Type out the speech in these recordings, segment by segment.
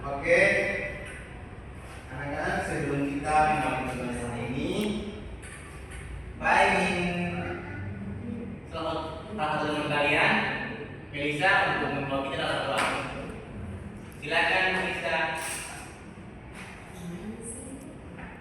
Oke, anak-anak, sebelum kita memulai pembelajaran ini, selamat salah satu teman kalian, Melisa, untuk membawa kita dalam doa. Silakan Melisa.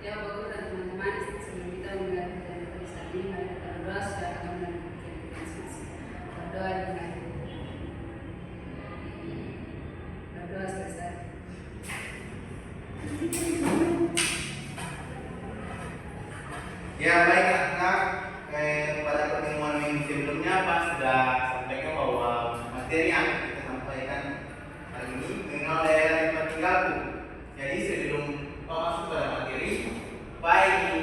Ya, bagus teman-teman. Sebelum kita memulai pembelajaran tulisan ini, mari kita berdoa supaya kami mendapat inspirasi. Berdoa dengan berdoa selesai. Ya, baik anak-anak. Pada pertemuan minggu sebelumnya Pak sudah sampaikan bahwa materi yang kita sampaikan hari ini mengenal daerah tempat tinggalku. Jadi sebelum Pak masuk pada materi, Pak ingin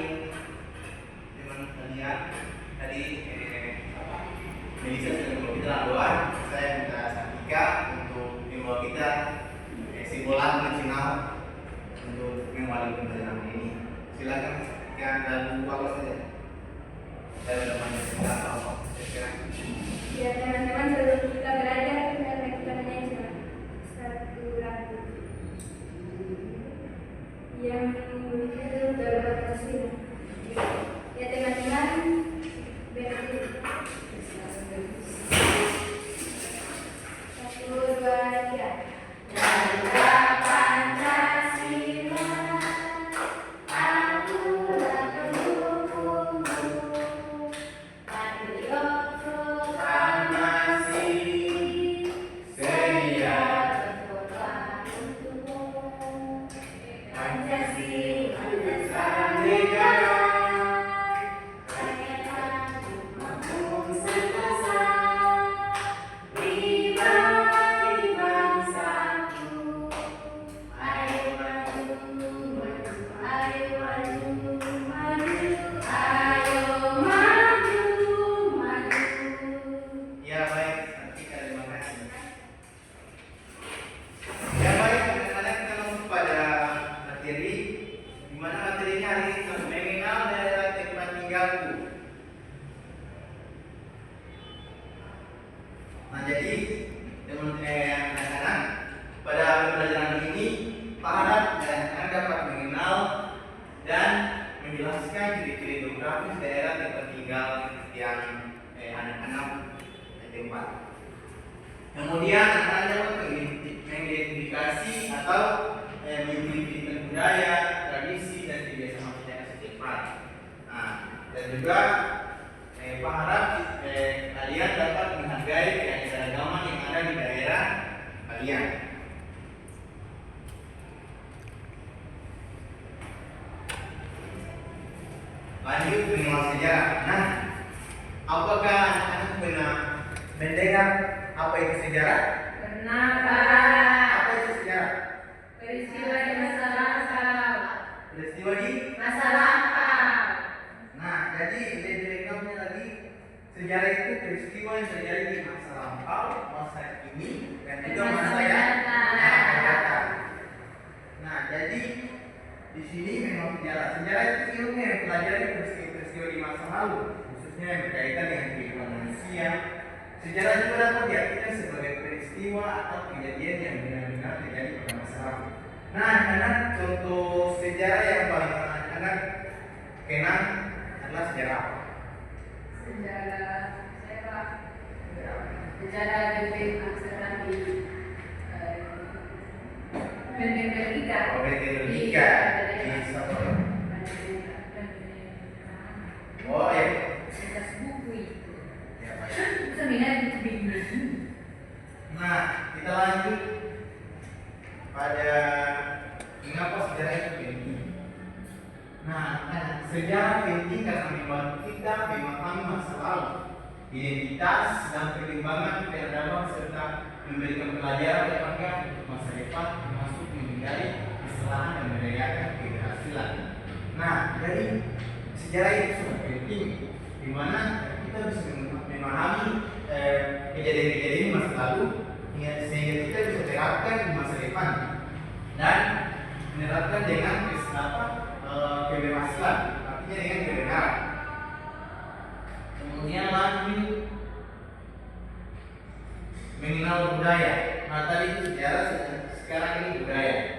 teman kalian tadi Melisa sudah membawa kita dalam doa. Saya minta Santika untuk membawa kita simbolan nasional untuk mengawali pembelajaran ini. Silakan Santika dan Bapak saja. Saya sudah menyaksikan apa? Ya teman-teman, sebelum kita belajar kita nyanyi satu lagu yang itu dalam bahasa. Ya teman-teman, berarti 1, 2, 3. Nah, jadi anak-anak, pada pembelajaran ini Pak harap anak-anak dapat mengenal dan menjelaskan ciri-ciri geografis daerah tempat tinggal yang anak-anak tempat. Kemudian anak-anak dapat mengidentifikasi atau mengidentifikasi budaya, tradisi dan kebiasaan masyarakat setempat. Nah, dan juga Pak harap kalian dapat menghargai keanekaragaman yang ada di daerah kalian. Lanjut mengenal sejarah. Nah, apakah anak-anak pernah mendengar apa itu sejarah? Pernah, Pak. Apa itu sejarah? Peristiwa di masa lampau. Peristiwa di Masa lampau. Nah, jadi lebih lengkapnya lagi, sejarah itu peristiwa yang terjadi di masa lampau, masa kini, dan juga masa yang akan datang. Nah, jadi di sini memang sejarah itu ilmu yang mempelajari peristiwa di masa lalu, khususnya yang berkaitan dengan kehidupan manusia. Sejarah juga dapat diartikan sebagai peristiwa atau kejadian yang benar-benar terjadi pada masa lalu. Nah, anak contoh sejarah yang paling anak-anak kenal adalah sejarah apa? Sejarah Benteng Amsterdam di Benteng Belgika. Oh, Benteng Belgika di Stockholm. Oh ya. Atas buku itu. Ya, baik. Seminar itu bingung. Nah, kita lanjut pada mengapa sejarah itu penting. Nah, sejarah penting karena membantu kita memahami masa lalu, identitas dan perkembangan peradaban serta memberikan pelajaran yang berharga untuk masa depan, termasuk menghindari kesalahan dan merayakan keberhasilan. Nah, jadi sejarah itu sangat penting, di mana kita bisa memahami kejadian-kejadian masa lalu sehingga kita bisa terapkan di masa depan dan menerapkan dengan keberhasilan, artinya dengan kebenaran. Kemudian lanjut mengenal budaya. Nah, tadi itu sejarah, sekarang ini budaya.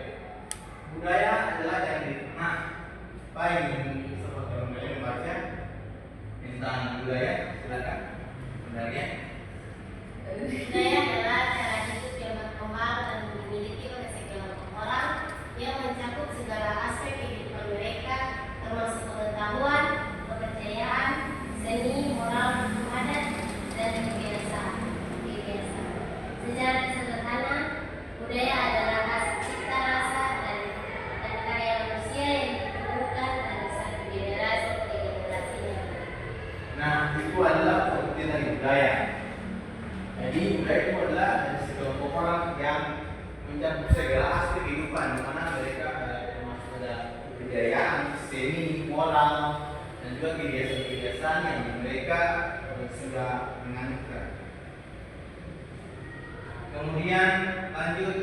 mencakup segala aspek kehidupan, di mana mereka termasuk ada kebudayaan, seni, moral, dan juga kebiasaan-kebiasaan yang mereka sudah menganutkan. Kemudian lanjut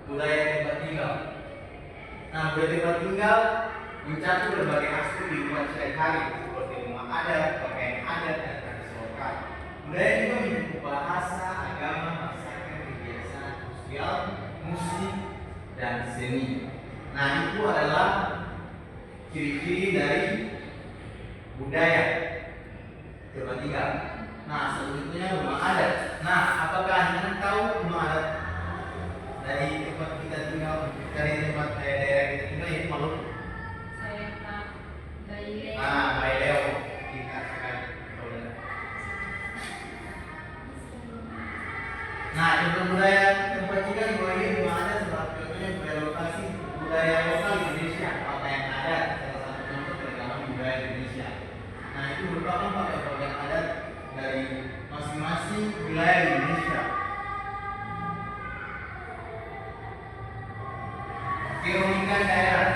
budaya tempat tinggal. Nah, budaya tempat tinggal mencakup berbagai aspek kehidupan sehari-hari seperti rumah adat, pakaian adat, dan tradisi lokal. Budaya juga mencakup bahasa, agama, masyarakat, kebiasaan sosial, musik, dan seni. Nah, itu adalah ciri-ciri dari budaya tempat tinggal. Nah, selanjutnya rumah adat. Nah, apakah Anda tahu rumah adat dari tempat kita tinggal, dari tempat daerah kita tinggal itu Maluku? Saya tak dari Baileo dikatakan. Nah, contoh budaya tempat tinggal di bawah ini rumah adat salah satunya budaya lokasi, budaya lokal Indonesia, pakaian adat salah satu contoh keragaman budaya Indonesia. Nah, itu merupakan pakaian adat dari masing-masing wilayah Indonesia. Keunikan daerah.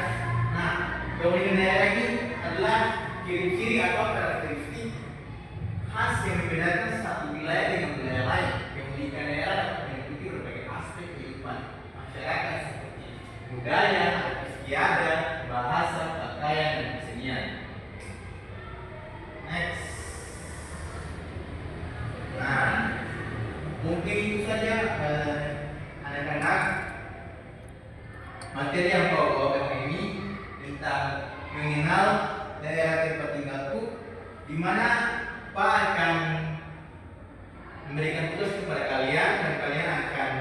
Nah, keunikan daerah ini adalah ciri-ciri atau karakteristik khas yang membedakan satu wilayah dengan wilayah lain. Keunikan daerah dapat meliputi berbagai aspek kehidupan masyarakat seperti budaya, adat istiadat, bahasa, pakaian, dan kesenian. Next. Nah, mungkin itu saja anak-anak materi yang kau bawakan ini tentang mengenal daerah tempat tinggalku, di mana Pak akan memberikan tugas kepada kalian dan kalian akan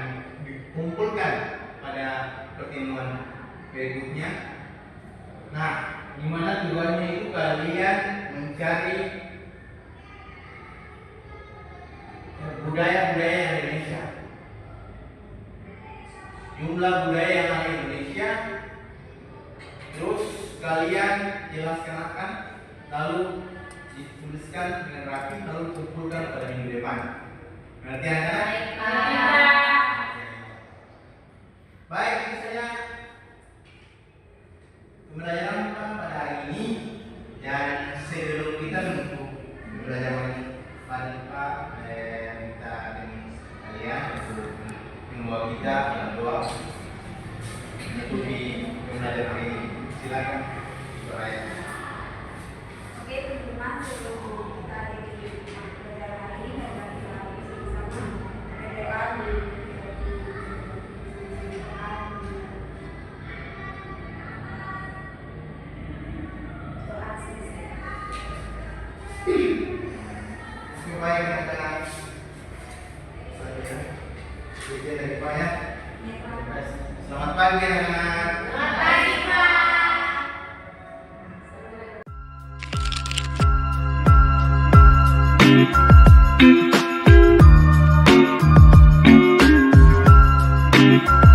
dikumpulkan pada pertemuan berikutnya. Nah, di mana tujuannya itu kalian mencari budaya-budaya Indonesia, jumlah budaya yang ada di Indonesia, terus kalian jelaskan akan, lalu dituliskan dengan rapi, lalu kumpulkan pada minggu depan. Berarti anak-anak? Baik, itu saja pembelajaran pada hari ini, dan sebelum kita menutup pembelajaran pada Pak, minta dengan kalian untuk membawa kita dalam doa menutupi pembelajaran hari ini. Silakan, Soraya. Oke, teman-teman, sebelum kita di pembelajaran hari ini, dapat kita bersama berdoa di doa Supaya kita saja dari Pak ya. Selamat pagi anak-anak. Selamat pagi, Pak. Thank you.